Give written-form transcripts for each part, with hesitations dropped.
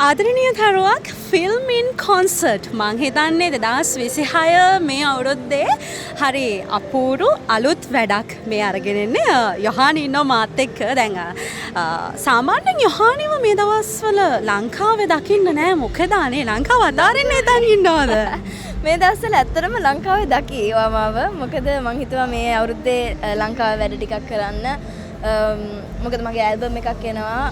ආදරණීය දරුවක් ෆිල්ම් ඉන් කොන්සර්ට් මං හිතන්නේ 2026 මේ අවුරුද්දේ හරි අපූරු අලුත් වැඩක් මේ අරගෙන ඉන්නේ යොහානි ඉන්නවා මාත් එක්ක දැන් සාමාන්‍යයෙන් යොහානිව මේ දවස්වල ලංකාවේ දකින්න නෑ මොකද අනේ ලංකාව අදාරින්නේ දැන් ඉන්නවද මේ දවස්වල ඇත්තටම ලංකාවේ දකිවා මාව මොකද මං හිතුවා මේ අවුරුද්දේ ලංකාවේ වැඩ ටිකක් කරන්න මොකද මගේ ඇල්බම් එකක් එනවා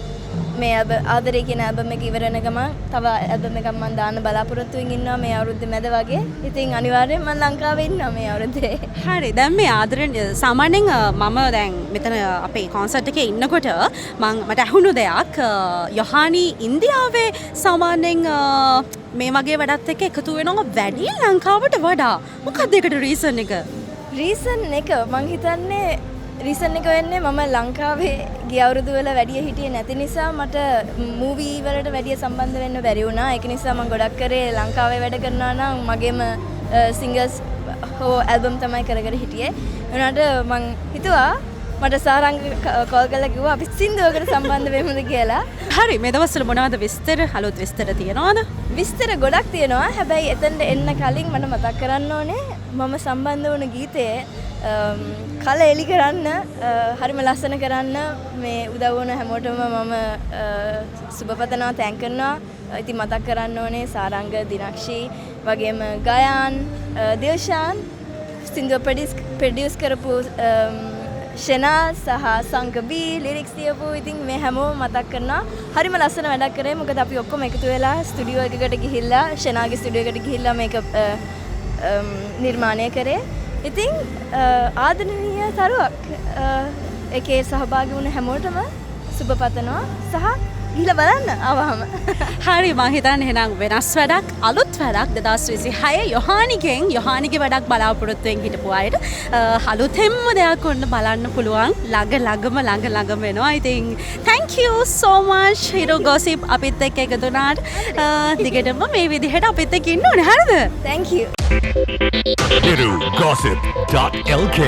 මේ ආදරේ කියන ඇල්බම් එක ඉවර වෙන ගමන් තව ඇල්බම් එකක් මම දාන්න බලාපොරොත්තු වෙමින් ඉන්නවා මේ අවුරුද්දේ මැද වගේ. ඉතින් අනිවාර්යෙන් මම ලංකාවේ ඉන්නවා මේ අවුරුද්දේ. හරි. දැන් මේ ආදරෙන් සාමාන්‍යයෙන් මම දැන් මෙතන අපේ කොන්සර්ට් එකේ ඉන්නකොට මට ඇහුණු දෙයක් යොහානි ඉන්දියාවේ සාමාන්‍යයෙන් මේ වගේ වැඩත් එක්ක එකතු වෙනවා වැඩි ලංකාවට වඩා. මොකක්ද ඒකට රීසන් එක? රීසන් එක මං හිතන්නේ රීසන් එක වෙන්නේ මම ලංකාවේ ගිය අවුරුදු වල වැඩිය හිටියේ නැති නිසා මට මූවී වලට වැඩිය සම්බන්ධ වෙන්න බැරි වුණා. ඒක නිසා මම ගොඩක් කරේ ලංකාවේ වැඩ කරනවා නම් මගේම සිංගර්ස් හෝ ඇල්බම් තමයි කර කර හිටියේ. උනාට මං හිතුවා මට සාරංග කෝල් කරලා කිව්වා අපි සින්දුවකට සම්බන්ධ වෙමුද කියලා. හරි මේ දවස්වල මොනවද විස්තර අලුත් විස්තර තියෙනවද? විස්තර ගොඩක් තියෙනවා. හැබැයි එතනට එන්න කලින් මට මතක් කරන්න ඕනේ මම සම්බන්ධ වුණ ගීතයේ කල එලි කරන්න හරිම ලස්සන කරන්න මේ උදව් වුණ හැමෝටම මම සුබපතනවා තැන්ක් කරනවා. ඉතින් මතක් කරන්න ඕනේ සාරංග දිනක්ෂී වගේම ගයාන් දිල්ෂාන් සින්දුව ප්‍රොඩියුස් කරපු ෂෙනා සහ සංකබී ලිරික්ස් තියපු ඉතින් මේ හැමෝම මතක් කරනවා. හරිම ලස්සන වැඩක් කරේ. මොකද අපි ඔක්කොම එකතු වෙලා ස්ටුඩියෝ එකකට ගිහිල්ලා ෂෙනාගේ ස්ටුඩියෝ එකට ගිහිල්ලා මේක නිර්මාණය කරේ. ඉතින් ආදරණීය තරුවක් එකේ සහභාගී වුණ හැමෝටම සුබ පතනවා සහ ගිහිල්ලා බලන්න ආවහම. හරි මං හිතන්නේ එහෙනම් වෙනස් වැඩක් අලුත් වැඩක් 2026 යොහානිගෙන් යොහානිගේ වැඩක් බලාපොරොත්තුෙන් හිටපු අයට අලුතෙන්ම දෙයක් ඔන්න බලන්න පුළුවන් ළඟම වෙනවා. ඉතින් thank you so much Hero Gossip අපිත් එක්ක එකතු වුණාට දිගටම මේ විදිහට අපිත් එක්ක ඉන්න ඕනේ හරිද? thank you HeroGossip.lk